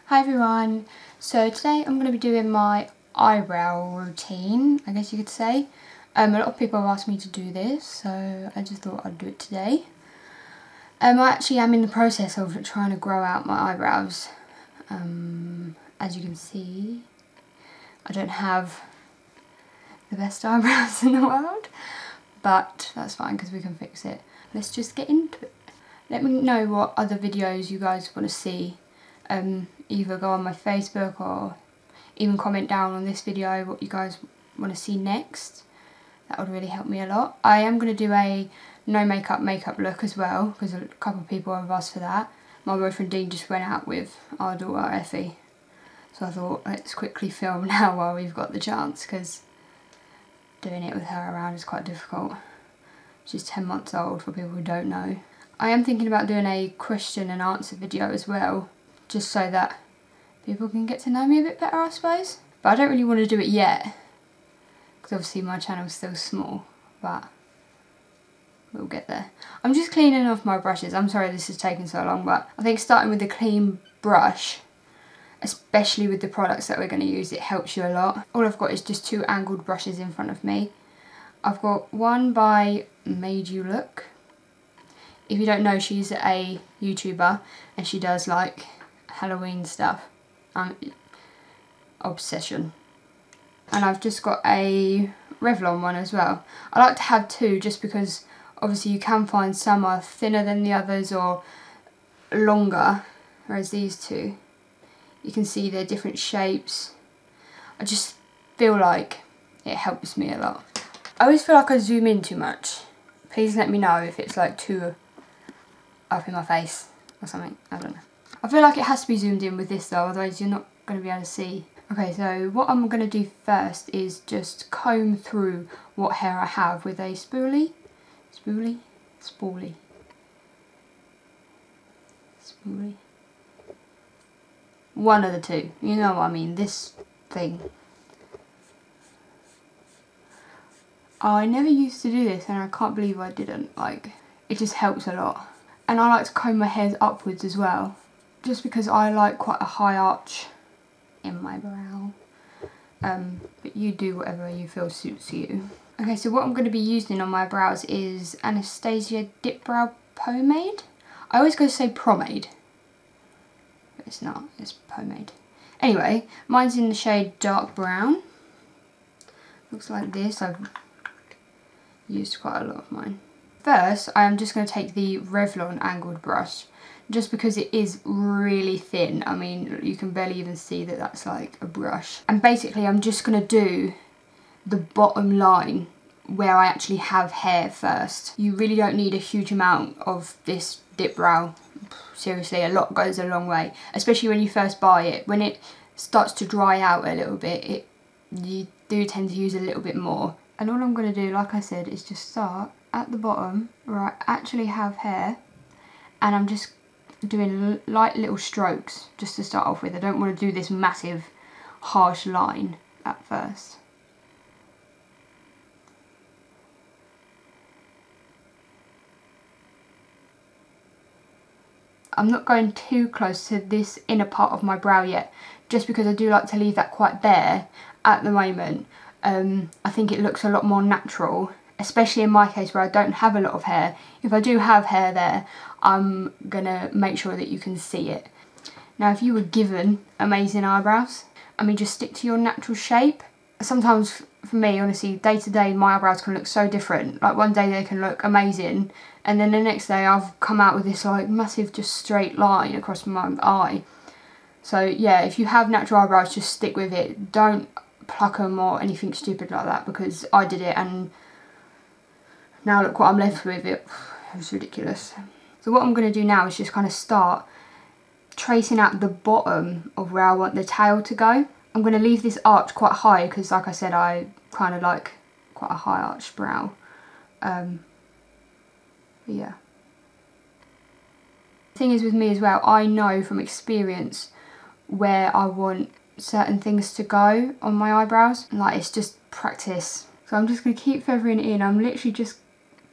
Hi everyone, so today I'm going to be doing my eyebrow routine, I guess you could say. A lot of people have asked me to do this, so I just thought I'd do it today. I actually am in the process of trying to grow out my eyebrows. As you can see, I don't have the best eyebrows in the world, but that's fine because we can fix it. Let's just get into it. Let me know what other videos you guys want to see. Either go on my Facebook or even comment down on this video what you guys want to see next. That would really help me a lot. I am going to do a no makeup look as well because a couple of people have asked for that. My boyfriend Dean just went out with our daughter Effie, so I thought let's quickly film now while we've got the chance because doing it with her around is quite difficult. She's 10 months old for people who don't know. I am thinking about doing a question and answer video as well, just so that people can get to know me a bit better, I suppose. But I don't really want to do it yet, because obviously my channel's still small, but we'll get there. I'm just cleaning off my brushes. I'm sorry this is taking so long, but I think starting with a clean brush, especially with the products that we're going to use, it helps you a lot. All I've got is just two angled brushes in front of me. I've got one by Made You Look. If you don't know, she's a YouTuber and she does like Halloween stuff. Obsession. And I've just got a Revlon one as well. I like to have two just because obviously you can find some are thinner than the others or longer, whereas these two, you can see they're different shapes. I just feel like it helps me a lot. I always feel like I zoom in too much. Please let me know if it's like too up in my face or something. I don't know. I feel like it has to be zoomed in with this though, otherwise you're not going to be able to see. Okay, so what I'm going to do first is just comb through what hair I have with a spoolie. Spoolie. One of the two. You know what I mean, this thing. Oh, I never used to do this and I can't believe I didn't. Like, it just helps a lot. And I like to comb my hairs upwards as well, just because I like quite a high arch in my brow. But you do whatever you feel suits you. Okay, so what I'm going to be using on my brows is Anastasia Dip Brow Pomade. I always go to say Pomade, but it's not, it's Pomade. Anyway, mine's in the shade dark brown. Looks like this. I've used quite a lot of mine. First, I am just going to take the Revlon angled brush, just because it is really thin. I mean, you can barely even see that that's like a brush. And basically, I'm just going to do the bottom line where I actually have hair first. You really don't need a huge amount of this dip brow. Seriously, a lot goes a long way, especially when you first buy it. When it starts to dry out a little bit, you do tend to use a little bit more. And all I'm going to do, like I said, is just start at the bottom where I actually have hair, and I'm just doing light little strokes just to start off with. I don't want to do this massive harsh line at first. I'm not going too close to this inner part of my brow yet, just because I do like to leave that quite bare at the moment. I think it looks a lot more natural, especially in my case where I don't have a lot of hair. If I do have hair there, I'm gonna make sure that you can see it. Now, if you were given amazing eyebrows, I mean, just stick to your natural shape. Sometimes for me, honestly, day to day, my eyebrows can look so different. Like one day they can look amazing, and then the next day I've come out with this like massive just straight line across my eye. So yeah, if you have natural eyebrows, just stick with it. Don't pluck them or anything stupid like that, because I did it and now look what I'm left with. It was ridiculous. So what I'm going to do now is just kind of start tracing out the bottom of where I want the tail to go. I'm going to leave this arch quite high because, like I said, I kind of like quite a high arch brow. Yeah. The thing is with me as well, I know from experience where I want certain things to go on my eyebrows. Like, it's just practice. So I'm just going to keep feathering it in. I'm literally just,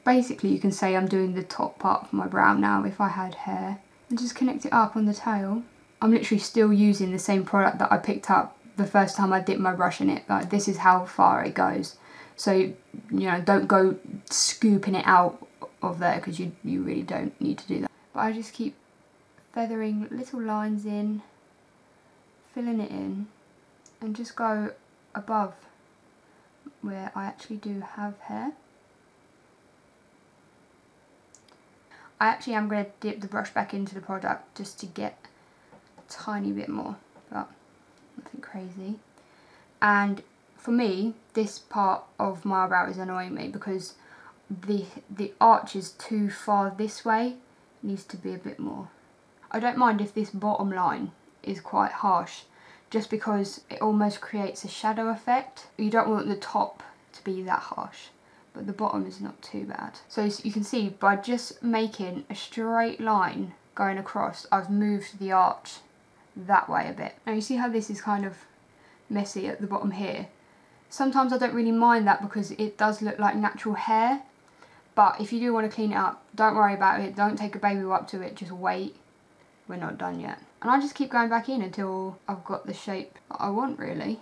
basically you can say I'm doing the top part of my brow now if I had hair. And just connect it up on the tail. I'm literally still using the same product that I picked up the first time I dipped my brush in it. Like, this is how far it goes. So, you know, don't go scooping it out of there, because you really don't need to do that. But I just keep feathering little lines in, filling it in, and just go above where I actually do have hair. I actually am going to dip the brush back into the product just to get a tiny bit more, but nothing crazy. And for me, this part of my eyebrow is annoying me because the arch is too far this way. It needs to be a bit more. I don't mind if this bottom line is quite harsh, just because it almost creates a shadow effect. You don't want the top to be that harsh, but the bottom is not too bad. So you can see, by just making a straight line going across, I've moved the arch that way a bit. Now you see how this is kind of messy at the bottom here? Sometimes I don't really mind that because it does look like natural hair, but if you do want to clean it up, don't worry about it. Don't take a baby wipe to it, just wait. We're not done yet. And I just keep going back in until I've got the shape that I want, really.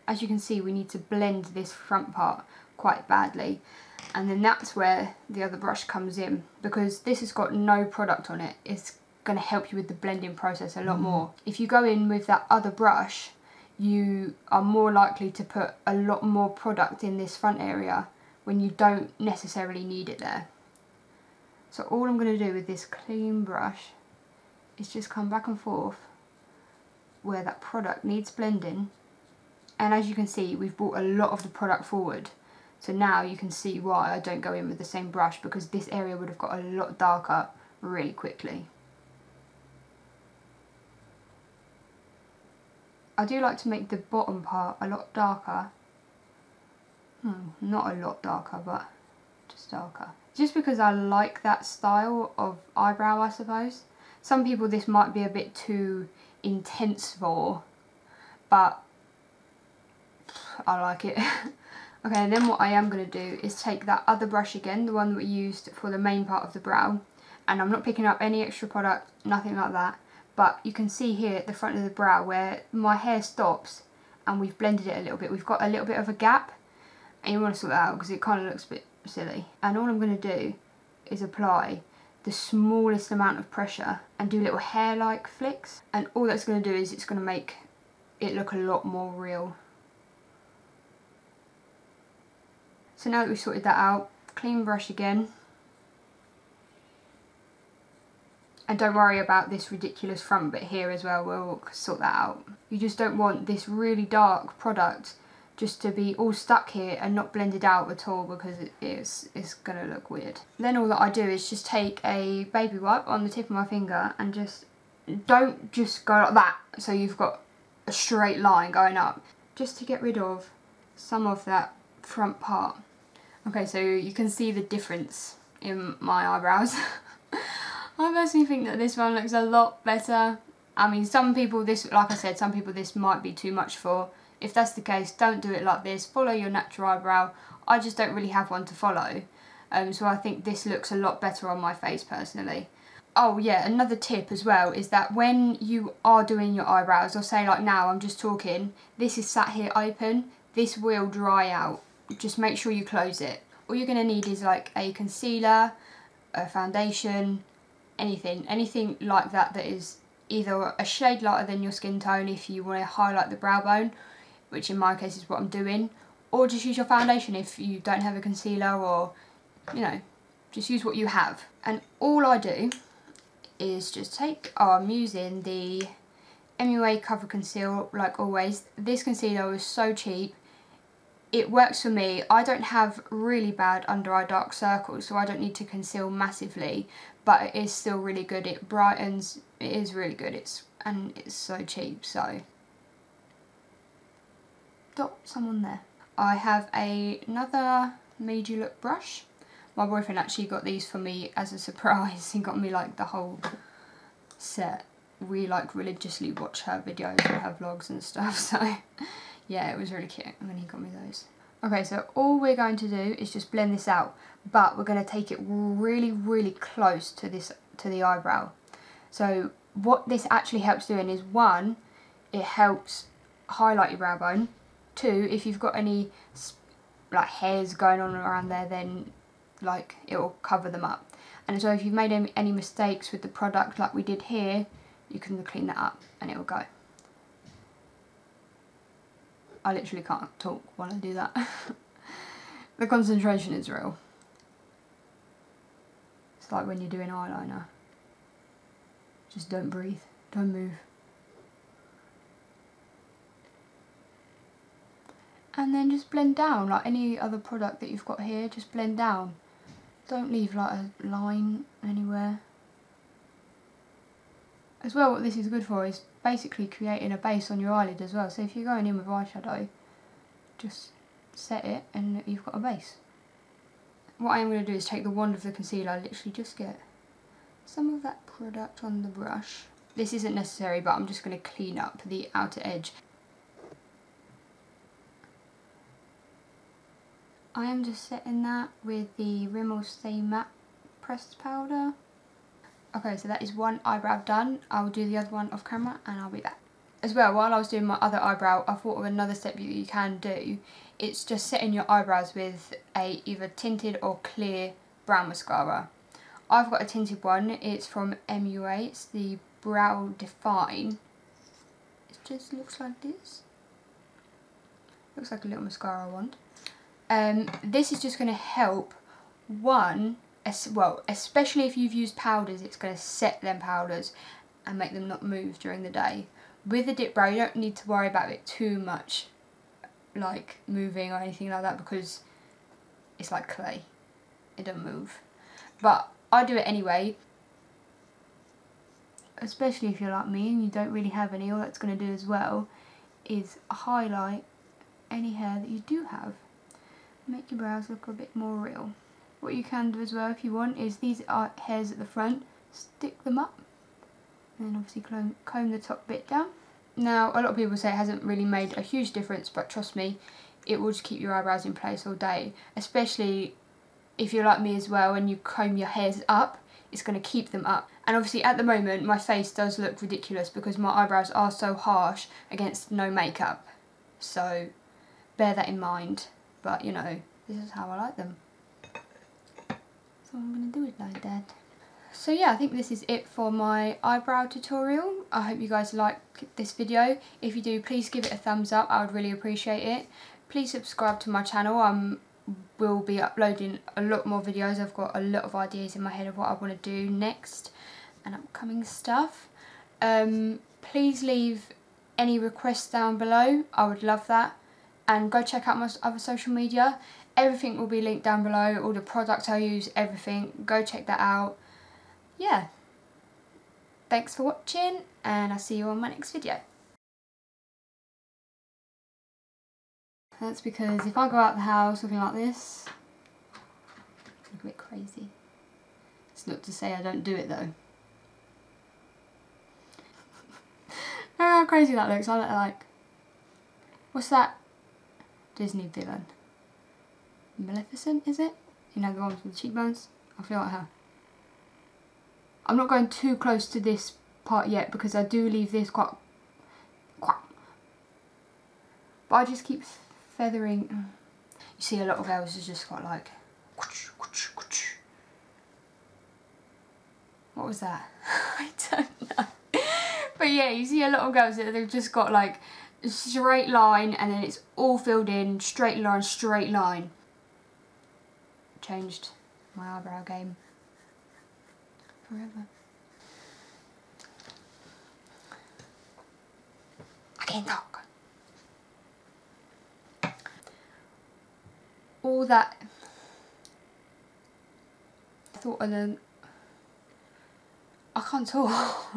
As you can see, we need to blend this front part quite badly, and then that's where the other brush comes in, because this has got no product on it. It's going to help you with the blending process a lot more. If you go in with that other brush, you are more likely to put a lot more product in this front area when you don't necessarily need it there. So all I'm going to do with this clean brush is just come back and forth where that product needs blending. And as you can see, we've brought a lot of the product forward. So now you can see why I don't go in with the same brush, because this area would have got a lot darker really quickly. I do like to make the bottom part a lot darker. Not a lot darker, but just darker. Just because I like that style of eyebrow, I suppose. Some people this might be a bit too intense for, but I like it. Okay, and then what I am going to do is take that other brush again, the one that we used for the main part of the brow, and I'm not picking up any extra product, nothing like that, but you can see here at the front of the brow where my hair stops and we've blended it a little bit. We've got a little bit of a gap, and you want to sort that out because it kind of looks a bit silly. And all I'm going to do is apply the smallest amount of pressure and do little hair-like flicks, and all that's going to do is it's going to make it look a lot more real. So now that we've sorted that out, clean brush again. And don't worry about this ridiculous front bit here as well, we'll sort that out. You just don't want this really dark product just to be all stuck here and not blended out at all, because it's gonna look weird. Then all that I do is just take a baby wipe on the tip of my finger and don't just go like that so you've got a straight line going up, just to get rid of some of that front part. Okay, so you can see the difference in my eyebrows. I personally think that this one looks a lot better. I mean, some people this, like I said, some people this might be too much for. If that's the case, don't do it like this. Follow your natural eyebrow. I just don't really have one to follow. So I think this looks a lot better on my face personally. Oh yeah, another tip as well is that when you are doing your eyebrows, or say like now I'm just talking, this is sat here open, this will dry out. Just make sure you close it. All you're going to need is like a concealer, a foundation, anything like that that is either a shade lighter than your skin tone if you want to highlight the brow bone, which in my case is what I'm doing, or just use your foundation if you don't have a concealer, or you know, just use what you have. And all I do is just take, I'm using the MUA Cover Conceal like always. This concealer was so cheap. It works for me. I don't have really bad under eye dark circles, so I don't need to conceal massively, but it is still really good. It brightens, it is really good. It's so cheap, so dot some on there. I have another Made You Look brush. My boyfriend actually got these for me as a surprise. He got me like the whole set. We like religiously watch her videos and her vlogs and stuff, so yeah, it was really cute when he got me those. Okay, so all we're going to do is just blend this out, but we're going to take it really, really close to the eyebrow. So what this actually helps doing is, one, it helps highlight your brow bone. Two, if you've got any like hairs going on around there, then like it will cover them up. And so if you've made any mistakes with the product like we did here, you can clean that up and it will go. I literally can't talk while I do that. The concentration is real. It's like when you're doing eyeliner. Just don't breathe, don't move. And then just blend down, like any other product that you've got here, just blend down. Don't leave like a line anywhere. As well, what this is good for is basically creating a base on your eyelid as well. So if you're going in with eyeshadow, just set it and you've got a base. What I am going to do is take the wand of the concealer, literally just get some of that product on the brush. This isn't necessary, but I'm just going to clean up the outer edge. I am just setting that with the Rimmel Stay Matte pressed powder. Okay, so that is one eyebrow done. I will do the other one off camera and I'll be back. As well, while I was doing my other eyebrow, I thought of another step that you can do. It's just setting your eyebrows with a either tinted or clear brown mascara. I've got a tinted one. It's from MUA. It's the Brow Define. It just looks like this. Looks like a little mascara wand. This is just going to help, one, well, especially if you've used powders, it's going to set them powders and make them not move during the day. With the dip brow, you don't need to worry about it too much, like moving or anything like that, because it's like clay. It doesn't move. But I do it anyway, especially if you're like me and you don't really have any. All that's going to do as well is highlight any hair that you do have. Make your brows look a bit more real. What you can do as well if you want is these are hairs at the front, stick them up and then obviously comb the top bit down. Now a lot of people say it hasn't really made a huge difference, but trust me, it will just keep your eyebrows in place all day, especially if you're like me as well and you comb your hairs up, it's going to keep them up. And obviously at the moment my face does look ridiculous because my eyebrows are so harsh against no makeup, so bear that in mind. But you know, this is how I like them. So I'm going to do it like that. So yeah, I think this is it for my eyebrow tutorial. I hope you guys like this video. If you do, please give it a thumbs up. I would really appreciate it. Please subscribe to my channel. I will be uploading a lot more videos. I've got a lot of ideas in my head of what I want to do next and upcoming stuff. Please leave any requests down below. I would love that. And go check out my other social media. Everything will be linked down below, all the products I use, everything. Go check that out. Yeah. Thanks for watching and I'll see you on my next video. That's because if I go out the house looking like this, I look a bit crazy. It's not to say I don't do it though. How crazy that looks. I look like, what's that Disney villain? Maleficent, is it? You know, the ones with the cheekbones? I feel like her. I'm not going too close to this part yet because I do leave this quite. But I just keep feathering. You see a lot of girls is just got like. What was that? I don't know. But yeah, you see a lot of girls that they've just got like a straight line and then it's all filled in, straight line, straight line. Changed my eyebrow game forever. I can't talk. All that I thought, and then I can't talk.